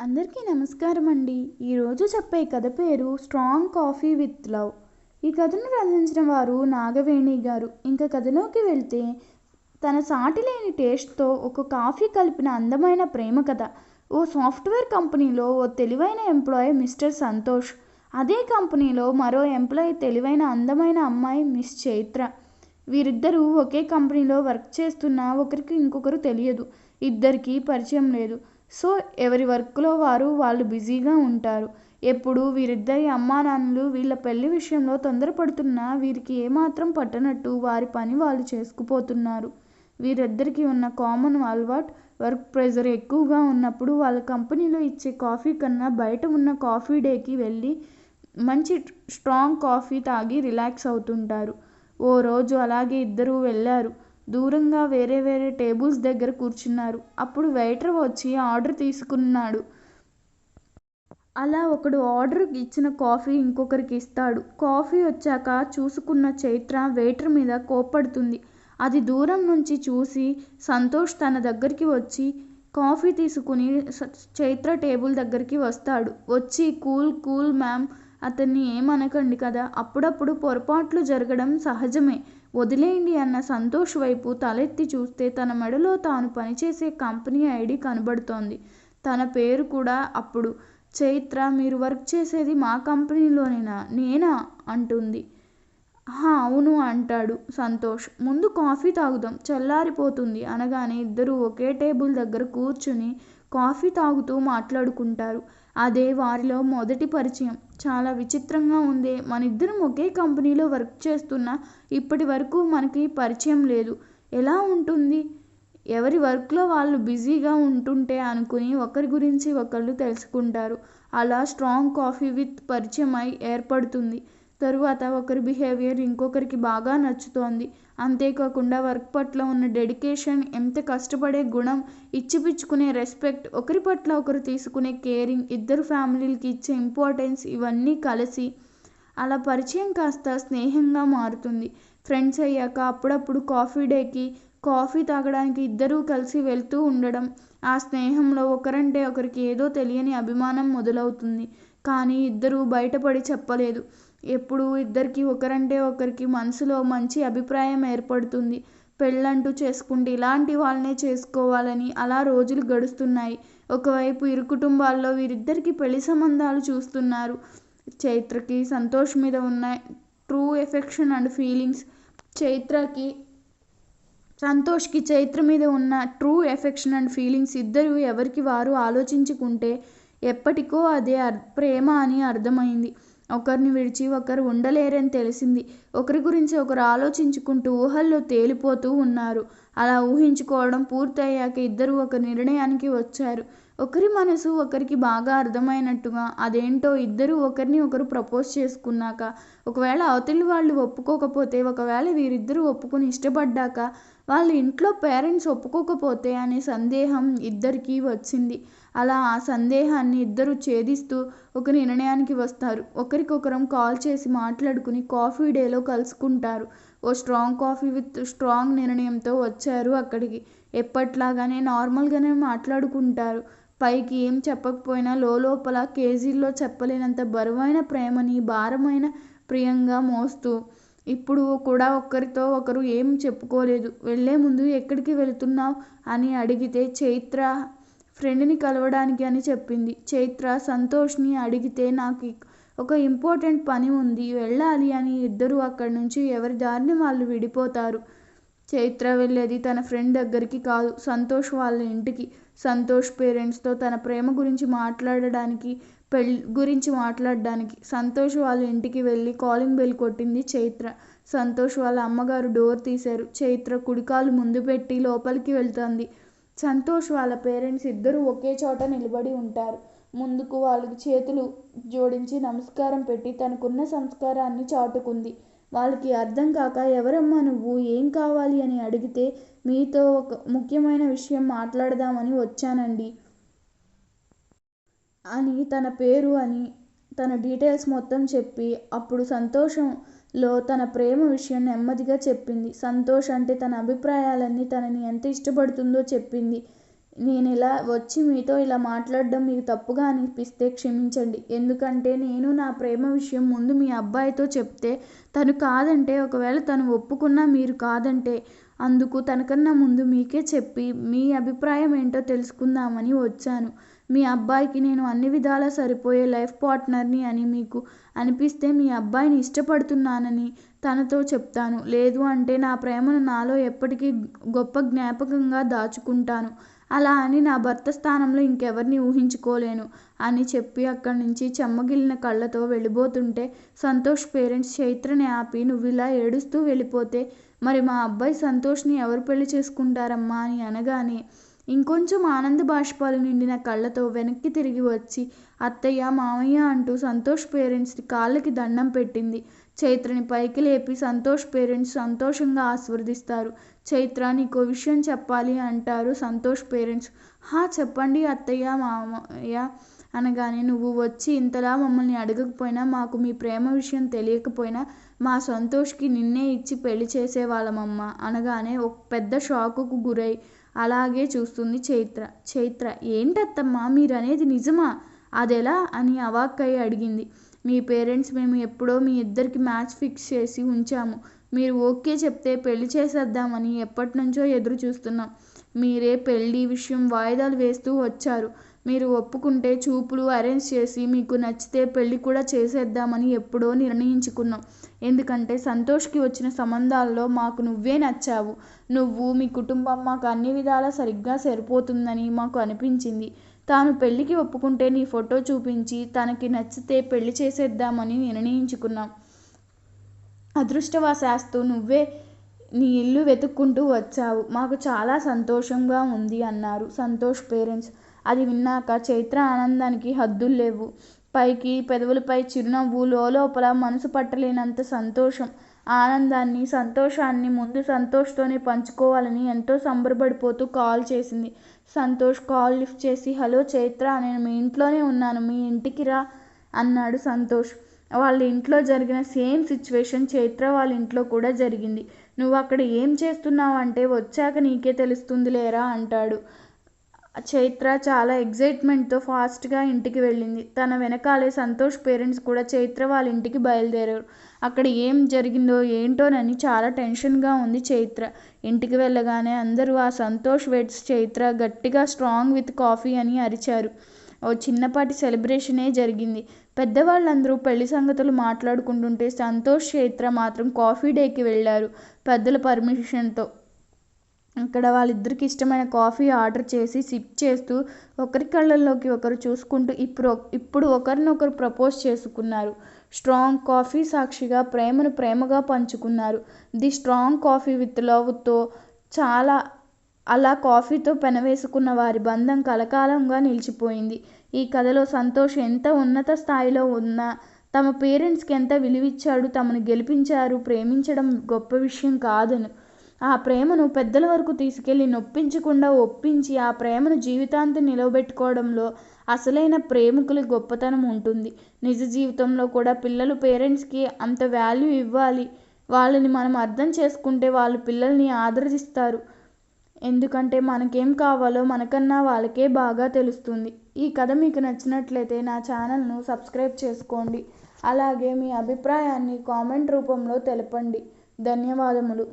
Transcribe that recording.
అందరికీ నమస్కారం అండి. ఈరోజు చెప్పే కథ పేరు స్ట్రాంగ్ కాఫీ విత్ లవ్. ఈ కథను రచించిన వారు నాగవేణి గారు. ఇంకా కథలోకి వెళ్తే, తన సాటిలేని టేస్ట్తో ఒక కాఫీ కలిపిన అందమైన ప్రేమ కథ. ఓ సాఫ్ట్వేర్ కంపెనీలో ఓ తెలివైన ఎంప్లాయీ మిస్టర్ సంతోష్, అదే కంపెనీలో మరో ఎంప్లాయీ తెలివైన అందమైన అమ్మాయి మిస్ చైత్ర. వీరిద్దరూ ఒకే కంపెనీలో వర్క్ చేస్తున్నా ఒకరికి ఇంకొకరు తెలియదు. ఇద్దరికీ పరిచయం లేదు. సో ఎవరి వర్క్లో వాళ్ళు బిజీగా ఉంటారు. ఎప్పుడూ వీరిద్దరి అమ్మానాన్నలు వీళ్ళ పెళ్లి విషయంలో తొందరపడుతున్నా వీరికి ఏమాత్రం పట్టనట్టు వారి పని వాళ్ళు చేసుకుపోతున్నారు. వీరిద్దరికీ ఉన్న కామన్ అలవాటు, వర్క్ ప్రెజర్ ఎక్కువగా ఉన్నప్పుడు వాళ్ళ కంపెనీలో ఇచ్చే కాఫీ కన్నా బయట ఉన్న కాఫీ డేకి వెళ్ళి మంచి స్ట్రాంగ్ కాఫీ తాగి రిలాక్స్ అవుతుంటారు. ఓ రోజు అలాగే ఇద్దరూ వెళ్ళారు. దూరంగా వేరే వేరే టేబుల్స్ దగ్గర కూర్చున్నారు. అప్పుడు వెయిటర్ వచ్చి ఆర్డర్ తీసుకున్నాడు. అలా ఒకడు ఆర్డర్ ఇచ్చిన కాఫీ ఇంకొకరికి ఇస్తాడు. కాఫీ వచ్చాక చూసుకున్న చైత్ర వెయిటర్ మీద కోప్పడుతుంది. అది దూరం నుంచి చూసి సంతోష్ తన దగ్గరికి వచ్చి కాఫీ తీసుకుని చైత్ర టేబుల్ దగ్గరికి వస్తాడు. వచ్చి కూల్ కూల్ మ్యామ్, అతన్ని ఏమనకండి కదా, అప్పుడప్పుడు పొరపాట్లు జరగడం సహజమే, వదిలేయండి అన్న సంతోష్ వైపు తలెత్తి చూస్తే తన మెడలో తాను పనిచేసే కంపెనీ ఐడి కనబడుతోంది. తన పేరు కూడా. అప్పుడు చైత్ర, మీరు వర్క్ చేసేది మా కంపెనీలోనేనా? నేనా అంటుంది. అవును అంటాడు సంతోష్. ముందు కాఫీ తాగుదాం, చల్లారిపోతుంది అనగానే ఇద్దరూ ఒకే టేబుల్ దగ్గర కూర్చుని కాఫీ తాగుతూ మాట్లాడుకుంటారు. అదే వారిలో మొదటి పరిచయం. చాలా విచిత్రంగా ఉందే, మనిద్దరం ఒకే కంపెనీలో వర్క్ చేస్తున్నా ఇప్పటి వరకు మనకి పరిచయం లేదు. ఎలా ఉంటుంది? ఎవరి వర్క్లో వాళ్ళు బిజీగా ఉంటుంటే అనుకుని ఒకరి గురించి ఒకళ్ళు తెలుసుకుంటారు. అలా స్ట్రాంగ్ కాఫీ విత్ పరిచయం ఏర్పడుతుంది. తరువాత ఒకరి బిహేవియర్ ఇంకొకరికి బాగా నచ్చుతోంది. అంతేకాకుండా వర్క్ పట్ల ఉన్న డెడికేషన్, ఎంత కష్టపడే గుణం, ఇచ్చిపుచ్చుకునే రెస్పెక్ట్, ఒకరి పట్ల ఒకరు తీసుకునే కేరింగ్, ఇద్దరు ఫ్యామిలీలకి ఇచ్చే ఇంపార్టెన్స్, ఇవన్నీ కలిసి అలా పరిచయం కాస్త స్నేహంగా మారుతుంది. ఫ్రెండ్స్ అయ్యాక అప్పుడప్పుడు కాఫీ డేకి కాఫీ తాగడానికి ఇద్దరూ కలిసి వెళ్తూ ఉండడం, ఆ స్నేహంలో ఒకరంటే ఒకరికి ఏదో తెలియని అభిమానం మొదలవుతుంది. కానీ ఇద్దరూ బయటపడి చెప్పలేదు. ఎప్పుడూ ఇద్దరికి ఒకరంటే ఒకరికి మనసులో మంచి అభిప్రాయం ఏర్పడుతుంది. పెళ్ళంటూ చేసుకుంటే ఇలాంటి వాళ్ళనే చేసుకోవాలని అలా రోజులు గడుస్తున్నాయి. ఒకవైపు ఇరు కుటుంబాల్లో వీరిద్దరికి పెళ్లి సంబంధాలు చూస్తున్నారు. చైత్రకి సంతోష్ మీద ఉన్న ట్రూ ఎఫెక్షన్ అండ్ ఫీలింగ్స్, సంతోష్కి చైత్ర మీద ఉన్న ట్రూ ఎఫెక్షన్ అండ్ ఫీలింగ్స్ ఇద్దరు ఎవరికి వారు ఆలోచించుకుంటే ఎప్పటికో అదే ప్రేమ అని అర్థమైంది. ఒకరిని విడిచి ఒకరు ఉండలేరని తెలిసింది. ఒకరి గురించి ఒకరు ఆలోచించుకుంటూ ఊహల్లో తేలిపోతూ ఉన్నారు. అలా ఊహించుకోవడం పూర్తయ్యాక ఇద్దరు ఒక నిర్ణయానికి వచ్చారు. ఒకరి మనసు ఒకరికి బాగా అర్థమైనట్టుగా. అదేంటో, ఇద్దరు ఒకరిని ఒకరు ప్రపోజ్ చేసుకున్నాక, ఒకవేళ అవతలి వాళ్ళు ఒప్పుకోకపోతే, ఒకవేళ వీరిద్దరూ ఒప్పుకుని ఇష్టపడ్డాక వాళ్ళ ఇంట్లో పేరెంట్స్ ఒప్పుకోకపోతే అనే సందేహం ఇద్దరికీ వచ్చింది. అలా ఆ సందేహాన్ని ఇద్దరు ఛేదిస్తూ ఒక నిర్ణయానికి వస్తారు. ఒకరికొకరం కాల్ చేసి మాట్లాడుకుని కాఫీ డేలో కలుసుకుంటారు. ఓ స్ట్రాంగ్ కాఫీ విత్ స్ట్రాంగ్ నిర్ణయంతో వచ్చారు అక్కడికి. ఎప్పట్లాగానే నార్మల్గానే మాట్లాడుకుంటారు. పైకి ఏం చెప్పకపోయినా లోపల కేజీల్లో చెప్పలేనంత బరువైన ప్రేమని భారమైన ప్రియంగా మోస్తూ. ఇప్పుడు కూడా ఒకరితో ఒకరు ఏం చెప్పుకోలేదు. వెళ్లే ముందు ఎక్కడికి వెళుతున్నావు అని అడిగితే చైత్ర ఫ్రెండ్ని కలవడానికి అని చెప్పింది. చైత్ర సంతోష్ని అడిగితే నాకు ఒక ఇంపార్టెంట్ పని ఉంది, వెళ్ళాలి అని ఇద్దరు అక్కడి నుంచి ఎవరి దారిని వాళ్ళు విడిపోతారు. చైత్ర వెళ్ళేది తన ఫ్రెండ్ దగ్గరికి కాదు, సంతోష్ వాళ్ళ ఇంటికి. సంతోష్ పేరెంట్స్తో తన ప్రేమ గురించి మాట్లాడడానికి, పెళ్ళి గురించి మాట్లాడడానికి సంతోష్ వాళ్ళ ఇంటికి వెళ్ళి కాలింగ్ బెల్ కొట్టింది చైత్ర. సంతోష్ వాళ్ళ అమ్మగారు డోర్ తీశారు. చైత్ర కుడికాలు ముందు పెట్టి లోపలికి వెళ్తోంది. సంతోష్ వాళ్ళ పేరెంట్స్ ఇద్దరూ ఒకే చోట నిలబడి ఉంటారు. ముందుకు వాళ్ళకి చేతులు జోడించి నమస్కారం పెట్టి తనకున్న సంస్కారాన్ని చాటుకుంది. వాళ్ళకి అర్థం కాక, ఎవరమ్మా నువ్వు, ఏం కావాలి అని అడిగితే, మీతో ఒక ముఖ్యమైన విషయం మాట్లాడదామని వచ్చానండి అని తన పేరు అని తన డీటెయిల్స్ మొత్తం చెప్పి, అప్పుడు సంతోషంలో తన ప్రేమ విషయం నెమ్మదిగా చెప్పింది. సంతోష్ అంటే తన అభిప్రాయాలన్నీ, తనని ఎంత ఇష్టపడుతుందో చెప్పింది. నేను ఇలా వచ్చి మీతో ఇలా మాట్లాడడం మీకు తప్పుగా అనిపిస్తే క్షమించండి. ఎందుకంటే నేను నా ప్రేమ విషయం ముందు మీ అబ్బాయితో చెప్తే తను కాదంటే, ఒకవేళ తను ఒప్పుకున్నా మీరు కాదంటే, అందుకు తనకన్నా ముందు మీకే చెప్పి మీ అభిప్రాయం ఏంటో తెలుసుకుందామని వచ్చాను. మీ అబ్బాయికి నేను అన్ని విధాలా సరిపోయే లైఫ్ పార్ట్నర్ని అని మీకు అనిపిస్తే మీ అబ్బాయిని ఇష్టపడుతున్నానని తనతో చెప్తాను. లేదు అంటే నా ప్రేమను నాలో ఎప్పటికీ గొప్ప జ్ఞాపకంగా దాచుకుంటాను. అలా అని నా భర్త స్థానంలో ఇంకెవరిని ఊహించుకోలేను అని చెప్పి అక్కడి నుంచి చెమ్మగిల్లిన కళ్ళతో వెళ్ళిపోతుంటే సంతోష్ పేరెంట్స్ చైత్రని ఆపి, నువ్విలా ఏడుస్తూ వెళ్ళిపోతే మరి మా అబ్బాయి సంతోష్ని ఎవరు పెళ్లి చేసుకుంటారమ్మా అని అనగానే ఇంకొంచెం ఆనంద బాష్పాలు నిండిన కళ్ళతో వెనక్కి తిరిగి వచ్చి అత్తయ్య, మామయ్య అంటూ సంతోష్ పేరెంట్స్ కాళ్ళకి దండం పెట్టింది. చైత్రని పైకి లేపి సంతోష్ పేరెంట్స్ సంతోషంగా ఆశీర్వదిస్తారు. చైత్ర, నీకో విషయం చెప్పాలి అంటారు సంతోష్ పేరెంట్స్. హా, చెప్పండి అత్తయ్య, మామయ్య అనగానే, నువ్వు వచ్చి ఇంతలా మమ్మల్ని అడగకపోయినా, మాకు మీ ప్రేమ విషయం తెలియకపోయినా మా సంతోష్కి నిన్నే ఇచ్చి పెళ్లి చేసేవాళ్ళమమ్మా అనగానే ఒక పెద్ద షాకుకు గురై అలాగే చూస్తుంది చైత్ర. చైత్ర, ఏంటత్తమ్మా మీరనేది నిజమా? అదెలా అని అవాక్కై అడిగింది. మీ పేరెంట్స్ మేము ఎప్పుడో మీ ఇద్దరికి మ్యాచ్ ఫిక్స్ చేసి ఉంచాము. మీరు ఓకే చెప్తే పెళ్లి చేసేద్దామని ఎప్పటినుంచో ఎదురు చూస్తున్నాం. మీరే పెళ్లి విషయం వాయిదాలు వేస్తూ వచ్చారు. మీరు ఒప్పుకుంటే చూపులు అరేంజ్ చేసి మీకు నచ్చితే పెళ్లి కూడా చేసేద్దామని ఎప్పుడో నిర్ణయించుకున్నాం. ఎందుకంటే సంతోష్కి వచ్చిన సంబంధాల్లో మాకు నువ్వే నచ్చావు. నువ్వు, మీ కుటుంబం మాకు అన్ని విధాలా సరిగ్గా సరిపోతుందని మాకు అనిపించింది. తాను పెళ్లికి ఒప్పుకుంటే నీ ఫోటో చూపించి తనకి నచ్చితే పెళ్లి చేసేద్దామని నిర్ణయించుకున్నాం. అదృష్టవశాత్తు నువ్వే నీ ఇల్లు వెతుక్కుంటూ వచ్చావు. మాకు చాలా సంతోషంగా ఉంది అన్నారు సంతోష్ పేరెంట్స్. అది విన్నాక చైత్ర ఆనందానికి హద్దుల్లేవు. పైకి పెదవులపై చిరునవ్వు, లోపల మనసు పట్టలేనంత సంతోషం. ఆనందాన్ని, సంతోషాన్ని ముందు సంతోష్తోనే పంచుకోవాలని ఎంతో సంబరపడిపోతూ కాల్ చేసింది. సంతోష్ కాల్ లిఫ్ట్ చేసి, హలో చైత్ర, నేను మీ ఇంట్లోనే ఉన్నాను, మీ ఇంటికి రా అన్నాడు సంతోష్. వాళ్ళ ఇంట్లో జరిగిన సేమ్ సిచ్యువేషన్ చైత్ర వాళ్ళ ఇంట్లో కూడా జరిగింది. నువ్వు అక్కడ ఏం చేస్తున్నావు అంటే, వచ్చాక నీకే తెలుస్తుంది లేరా అంటాడు. చైత్ర చాలా ఎగ్జైట్మెంట్తో ఫాస్ట్గా ఇంటికి వెళ్ళింది. తన వెనకాలే సంతోష్ పేరెంట్స్ కూడా చైత్ర వాళ్ళ ఇంటికి బయలుదేరారు. అక్కడ ఏం జరిగిందో ఏంటోనని చాలా టెన్షన్గా ఉంది చైత్ర. ఇంటికి వెళ్ళగానే అందరూ ఆ సంతోష్ వెడ్స్ చైత్ర గట్టిగా స్ట్రాంగ్ విత్ కాఫీ అని అరిచారు. ఓ చిన్నపాటి సెలబ్రేషనే జరిగింది. పెద్దవాళ్ళందరూ పెళ్లి సంగతులు మాట్లాడుకుంటుంటే సంతోష్, చైత్ర మాత్రం కాఫీ డేకి వెళ్ళారు పెద్దల పర్మిషన్తో. అక్కడ వాళ్ళిద్దరికి ఇష్టమైన కాఫీ ఆర్డర్ చేసి సిప్ చేస్తూ ఒకరి కళ్ళల్లోకి ఒకరు చూసుకుంటూ ఇప్పుడు ఒకరినొకరు ప్రపోజ్ చేసుకున్నారు. స్ట్రాంగ్ కాఫీ సాక్షిగా ప్రేమను ప్రేమగా పంచుకున్నారు. ది స్ట్రాంగ్ కాఫీ విత్ లవ్తో చాలా అలా కాఫీతో పెనవేసుకున్న వారి బంధం కలకాలంగా నిలిచిపోయింది. ఈ కథలో సంతోష్ ఎంత ఉన్నత స్థాయిలో ఉన్నా తమ పేరెంట్స్కి ఎంత విలువిచ్చాడు, తమను గెలిపించారు. ప్రేమించడం గొప్ప విషయం కాదను, ఆ ప్రేమను పెద్దల వరకు తీసుకెళ్లి నొప్పించకుండా ఒప్పించి ఆ ప్రేమను జీవితాంతం నిలవబెట్టుకోవడంలో అసలైన ప్రేమికుల గొప్పతనం ఉంటుంది. నిజ జీవితంలో కూడా పిల్లలు పేరెంట్స్కి అంత వాల్యూ ఇవ్వాలి. వాళ్ళని మనం అర్థం చేసుకుంటే వాళ్ళు పిల్లల్ని ఆదరిస్తారు. ఎందుకంటే మనకేం కావాలో మనకన్నా వాళ్ళకే బాగా తెలుస్తుంది. ఈ కథ మీకు నచ్చినట్లయితే నా ఛానల్ను సబ్స్క్రైబ్ చేసుకోండి. అలాగే మీ అభిప్రాయాన్ని కామెంట్ రూపంలో తెలపండి. ధన్యవాదములు.